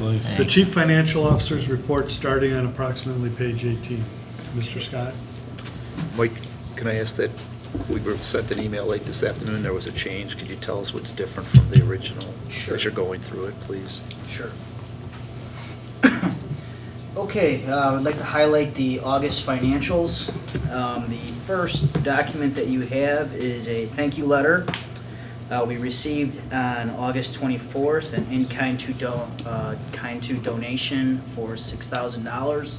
Please. The Chief Financial Officer's report starting on approximately page 18. Mr. Scott? Mike, can I ask that, we were sent an email late this afternoon, there was a change. Could you tell us what's different from the original? Sure. As you're going through it, please. Sure. Okay, I'd like to highlight the August financials. The first document that you have is a thank you letter. We received on August 24th an in-kind to donation for $6,000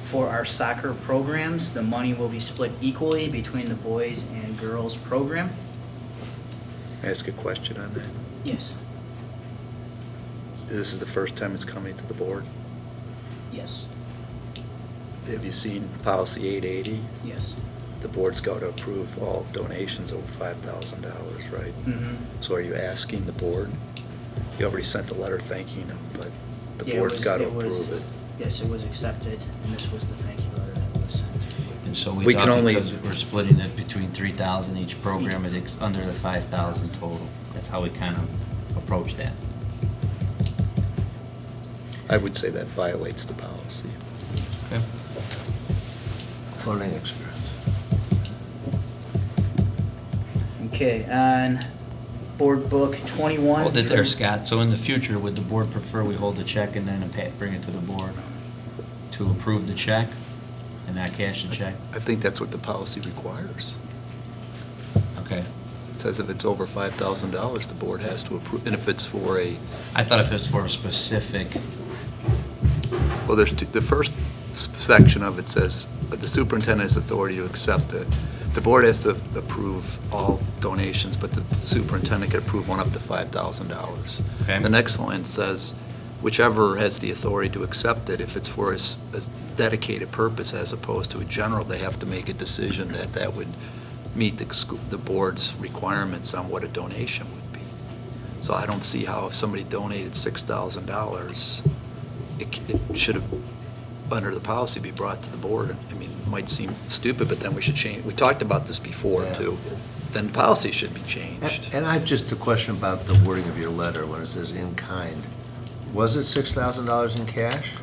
for our soccer programs. The money will be split equally between the boys and girls program. Ask a question on that. Yes. This is the first time it's coming to the board. Yes. Have you seen policy 880? Yes. The board's got to approve all donations over $5,000, right? Mm-hmm. So are you asking the board? You already sent a letter thanking them, but the Yeah, board's got to it was- approve it. Yes, it was accepted, and this was the thank you letter that was sent. And so We we can thought only- because we're splitting it between 3,000 each program, it's under the 5,000 total. That's how we kind of approach that. I would say that violates the policy. Okay. Learning experience. Okay, on board book 21. Hold it there, Scott. So in the future, would the board prefer we hold the check and then bring it to the board to approve the check and not cash the check? I think that's what the policy requires. Okay. It says if it's over $5,000, the board has to approve, and if it's for a, I thought if it's for a specific, well, there's the first section of it says, the superintendent has authority to accept it. The board has to approve all donations, but the superintendent can approve one up to $5,000. Okay. The next line says, whichever has the authority to accept it, if it's for a dedicated purpose as opposed to a general, they have to make a decision that that would meet the board's requirements on what a donation would be. So I don't see how if somebody donated $6,000, it should have, under the policy, be brought to the board. I mean, it might seem stupid, but then we should change. We talked about this before, Yeah. too. Then the policy should be changed. And I've just a question about the wording of your letter when it says in kind. Was it $6,000 in cash?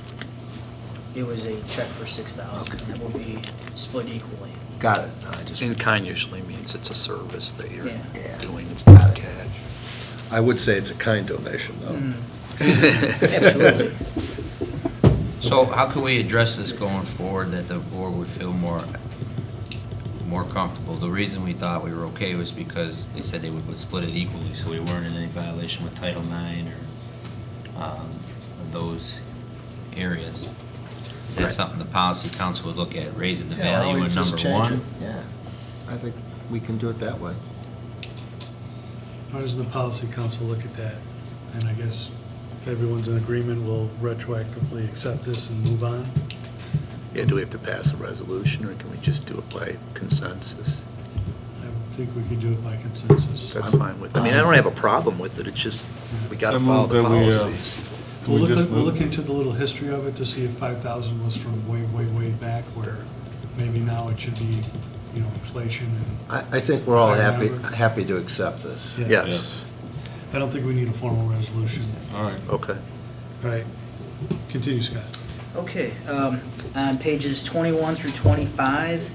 It was a check for 6,000, Okay. and it will be split equally. Got it. No, I just, In kind usually means it's a service that you're Yeah. Yeah. doing, it's not cash. I would say it's a kind donation, though. Absolutely. so how can we address this going forward that the board would feel more comfortable? The reason we thought we were okay was because they said they would split it equally, so we weren't in any violation with Title IX or those areas. Is that Right. something the policy council would look at, raising the Yeah, value we at just number change one? it. Yeah, I think we can do it that way. How does the policy council look at that? And I guess if everyone's in agreement, we'll retroactively accept this and move on? Yeah, do we have to pass a resolution, or can we just do it by consensus? I think we could do it by consensus. That's fine with, I mean, I don't have a problem with it, it's just, we gotta I move follow the that we, policies. We'll we just look move- into the little history of it to see if 5,000 was from way, way, way back, where maybe now it should be, inflation and, I think we're all Higher happy, number. happy to accept this. yeah. Yes, I don't think we need a formal resolution. All right. okay. All right, continue, Scott. Okay, on pages 21 through 25,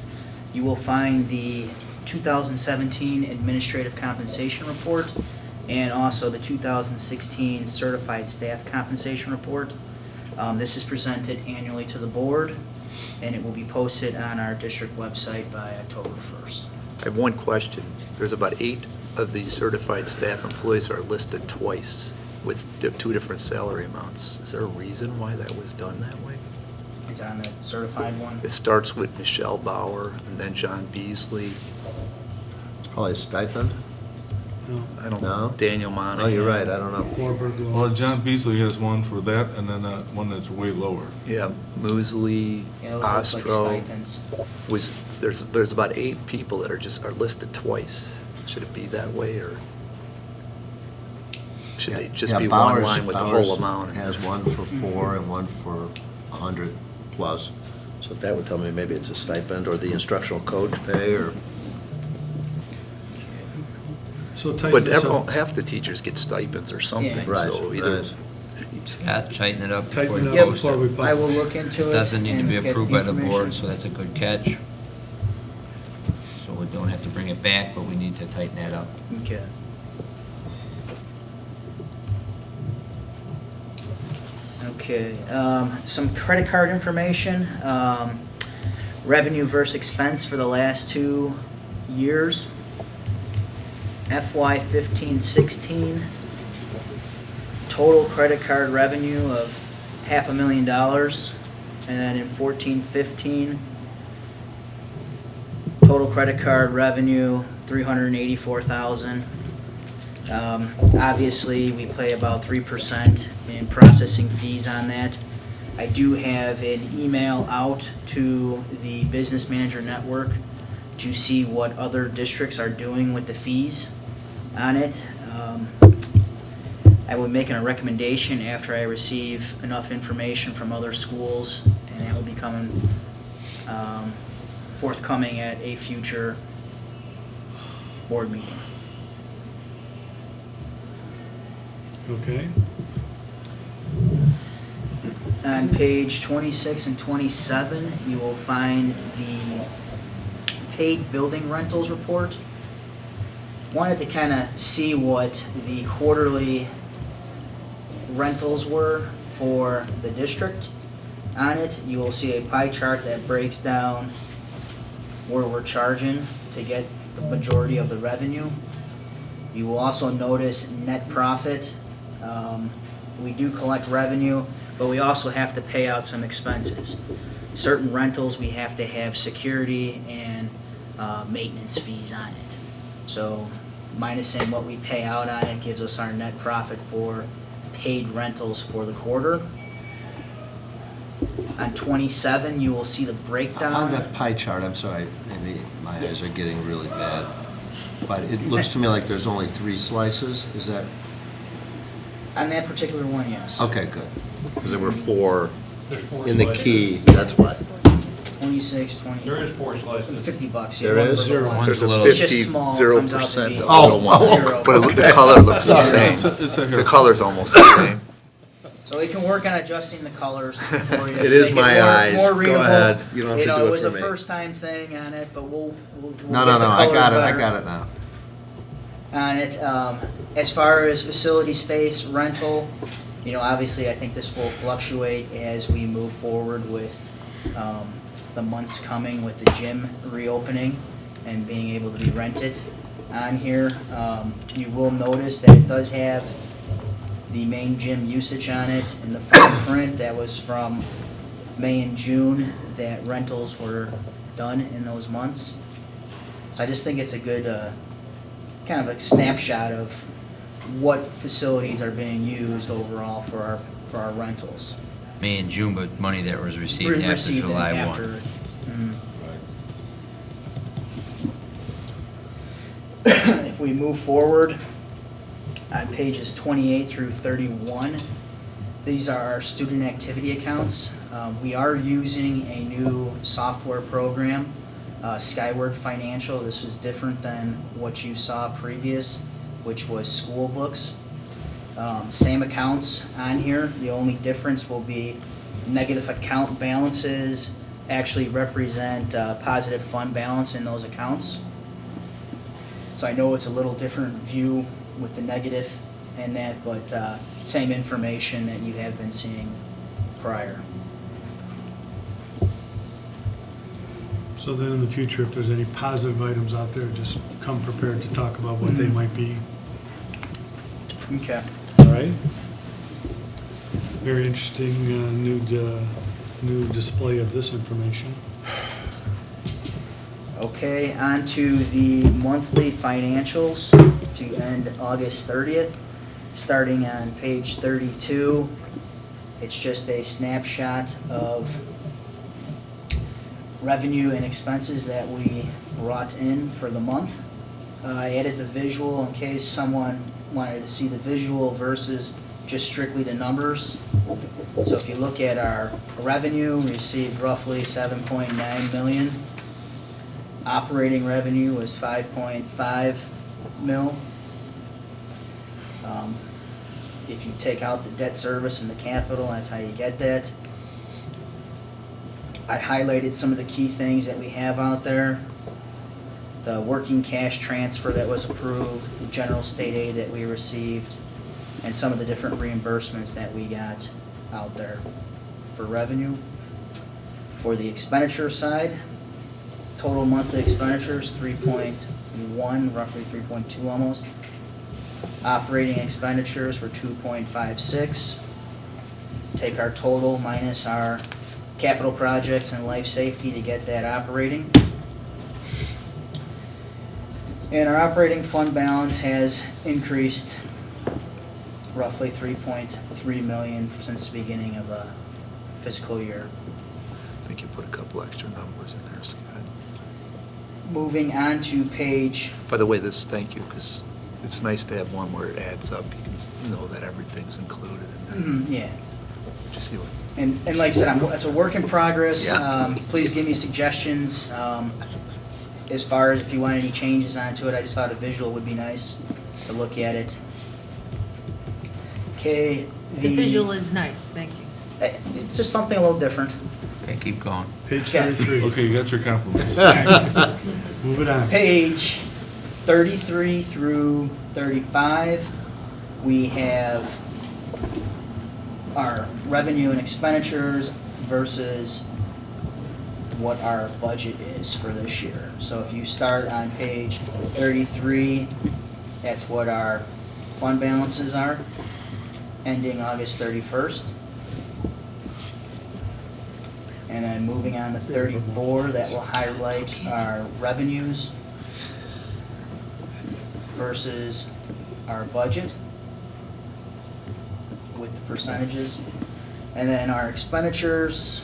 you will find the 2017 Administrative Compensation Report and also the 2016 Certified Staff Compensation Report. This is presented annually to the board, and it will be posted on our district website by October 1st. I have one question. There's about 8 of these certified staff employees who are listed twice with 2 different salary amounts. Is there a reason why that was done that way? It's on the certified one. It starts with Michelle Bauer and then John Beasley. It's probably a stipend. No, I don't No? know, Daniel Monahan. Oh, you're right, I don't know. Thorberg, Well, John Beasley has one for that, and then one that's way lower. Yeah, Moosley, Yeah, those look like Ostro. stipends. There's about 8 people that are listed twice. Should it be that way, or should they just Yeah, be one Bowers- line with the Bowers whole amount? has one for 4 and one for 100 plus. So that would tell me maybe it's a stipend or the instructional coach pay or, so tighten But this up. half the teachers get stipends or something, Yeah. right, so either, right. Scott, tighten it up before Tighten you it up post before we it. I will look into it. Doesn't need to be and get approved by the board, information. so that's a good catch. So we don't have to bring it back, but we need to tighten that up. Okay. Okay, some credit card information, revenue versus expense for the last 2 years. FY 15-16, total credit card revenue of $500,000. And then in 14-15, total credit card revenue, $384,000. Obviously, we pay about 3% in processing fees on that. I do have an email out to the Business Manager Network to see what other districts are doing with the fees on it. I will be making a recommendation after I receive enough information from other schools, and that will be coming forthcoming at a future board meeting. Okay. On page 26 and 27, you will find the paid building rentals report. Wanted to kind of see what the quarterly rentals were for the district on it. You will see a pie chart that breaks down where we're charging to get the majority of the revenue. You will also notice net profit. We do collect revenue, but we also have to pay out some expenses. Certain rentals, we have to have security and maintenance fees on it. So minusing what we pay out on it gives us our net profit for paid rentals for the quarter. On 27, you will see the breakdown. On that pie chart, I'm sorry, maybe my eyes are getting really bad, but it looks to me like there's only 3 slices, is that? On that particular one, yes. Okay, good. Because there were 4 There's 4 in the slices. key, that's why. 26, 20. There is 4 slices. $50, yeah. There one is? for Zero. one. There's a little- It's 50, just small, 0% comes out to be- of little ones. Zero. But the color looks the Sorry. same. It's a The haircut. color's almost the same. So we can work on adjusting the colors for you. It is make my more- eyes. more Go readable. ahead. You don't have to do It it was for a me. first time thing on it, but we'll No, get no, the no, I colors got it, I better got it now. on it. As far as facility space rental, you know, obviously I think this will fluctuate as we move forward with the months coming with the gym reopening and being able to be rented on here. You will notice that it does have the main gym usage on it in the fine print. That was from May and June that rentals were done in those months. So I just think it's a good kind of a snapshot of what facilities are being used overall for our rentals. May and June, but money that was received We after received it July 1. after. Mhm. If we move forward on pages 28 through 31, these are our student activity accounts. We are using a new software program, Skyward Financial. This was different than what you saw previous, which was school books. Same accounts on here. The only difference will be negative account balances actually represent positive fund balance in those accounts. So I know it's a little different view with the negative and that, but same information that you have been seeing prior. So then in the future, if there's any positive items out there, just come prepared to talk about what they might be, Okay. all right? Very interesting new display of this information. Okay, on to the monthly financials to end August 30th. Starting on page 32, it's just a snapshot of revenue and expenses that we brought in for the month. I added the visual in case someone wanted to see the visual versus just strictly the numbers. So if you look at our revenue, we received roughly 7.9 million. Operating revenue was 5.5 mil. if you take out the debt service and the capital, that's how you get that. I highlighted some of the key things that we have out there. The working cash transfer that was approved, the general state aid that we received, and some of the different reimbursements that we got out there for revenue. For the expenditure side, total monthly expenditures, 3.1, roughly 3.2 almost. Operating expenditures were 2.56. Take our total minus our capital projects and life safety to get that operating. And our operating fund balance has increased roughly 3.3 million since the beginning of the fiscal year. I think you put a couple extra numbers in there, Scott. Moving on to page, By the way, thank you, because it's nice to have one where it adds up. You can know that everything's included in there. yeah, Just see what, and like I said, it's a work in progress. Yeah. Please give me suggestions as far as if you want any changes onto it. I just thought a visual would be nice to look at it. Okay, The visual is nice, thank you. It's just something a little different. Okay, keep going. Page Okay. 33. Okay, you got your compliments. Move it on. Page 33 through 35, we have our revenue and expenditures versus what our budget is for this year. So if you start on page 33, that's what our fund balances are, ending August 31st. And then moving on to 34, that will highlight our revenues versus our budget with the percentages. And then our expenditures,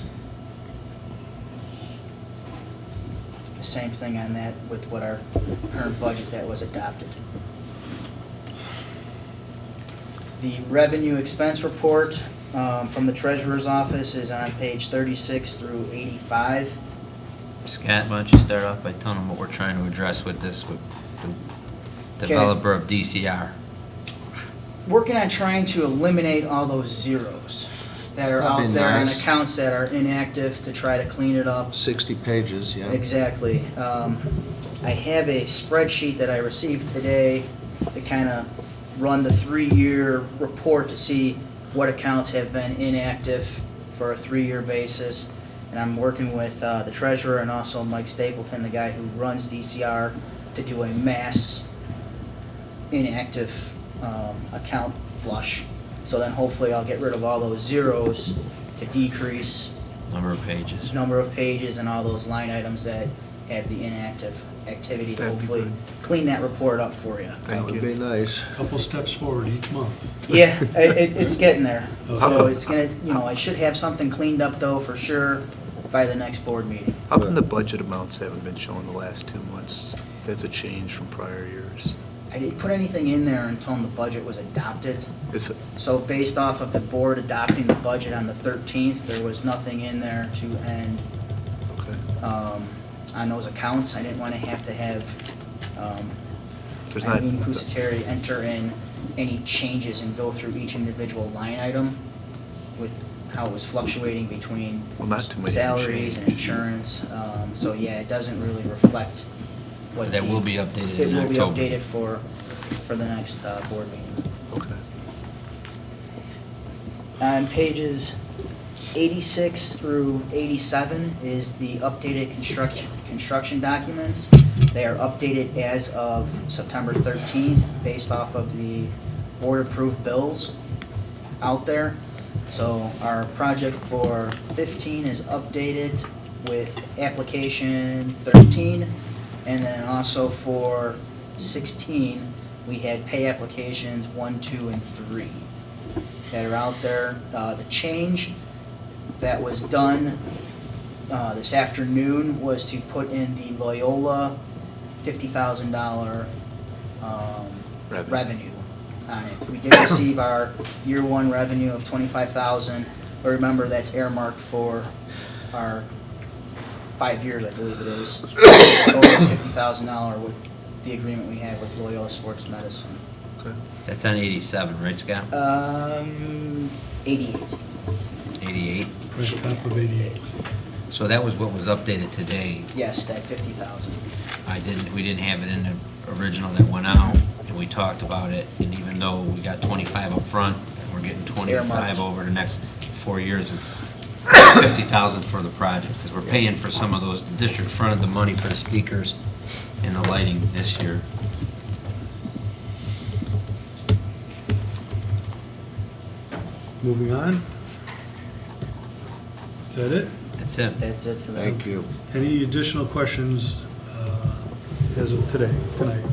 same thing on that with what our current budget that was adopted. The revenue expense report from the treasurer's office is on page 36 through 85. Scott, why don't you start off by telling them what we're trying to address with this, with the developer of DCR? Working on trying to eliminate all those zeros that are That'd out be there on nice. accounts that are inactive to try to clean it up. 60 pages, yeah. Exactly. I have a spreadsheet that I received today to kind of run the 3-year report to see what accounts have been inactive for a 3-year basis. And I'm working with the treasurer and also Mike Stapleton, the guy who runs DCR, to do a mass inactive account flush. So then hopefully I'll get rid of all those zeros to decrease Number of pages. number of pages and all those line items that have the inactive activity to That'd be hopefully good. clean that report up for you. That Thank would you. be nice. Couple steps forward each month. Yeah, it's getting there. How So come- it's gonna, I should have something cleaned up though for sure by the next board meeting. How come the budget amounts haven't been shown the last 2 months? That's a change from prior years. I didn't put anything in there until the budget was adopted. It's, So based off of the board adopting the budget on the 13th, there was nothing in there to end okay. on those accounts. I didn't want to have There's not, Eileen Pusateri enter in any changes and go through each individual line item with how it was fluctuating between Well, not too many salaries and change. insurance. So yeah, it doesn't really reflect what. That the- will be updated It in will be October. updated for the next board meeting. okay. On pages 86 through 87 is the updated construction documents. They are updated as of September 13th, based off of the board-approved bills out there. So our project for 15 is updated with application 13, and then also for 16, we had pay applications 1, 2, and 3 that are out there. The change that was done this afternoon was to put in the Loyola $50,000 revenue on it. We did receive our year 1 revenue of $25,000, but remember that's earmarked for our 5 years, I believe it is. Total $50,000 with the agreement we have with Loyola Sports Medicine. That's on 87, right, Scott? 88. 88? Right on top of 88. So that was what was updated today. Yes, that 50,000. We didn't have it in the original that went out, and we talked about it, and even though we got 25 up front, and we're getting 25 earmarked. over the next 4 years, 50,000 for the project, because we're paying for some of those, the district fronted the money for the speakers and the lighting this year. Moving on. Is that it? That's it. That's it for that. Thank you. Any additional questions as of today, tonight?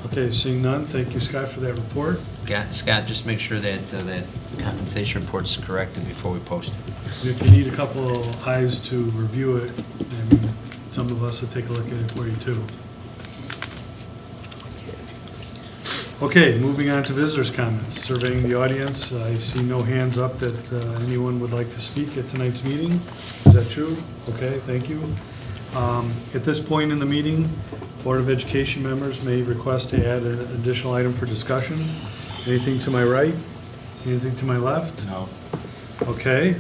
Okay, seeing none, thank you, Scott, for that report. Scott, just make sure that that compensation report's corrected before we post it. And if you need a couple of eyes to review it, then some of us will take a look at it for you, too. Okay, moving on to visitors' comments. Surveying the audience, I see no hands up that anyone would like to speak at tonight's meeting. Is that true? Okay, thank you. At this point in the meeting, Board of Education members may request to add an additional item for discussion. Anything to my right? Anything to my left? No. Okay.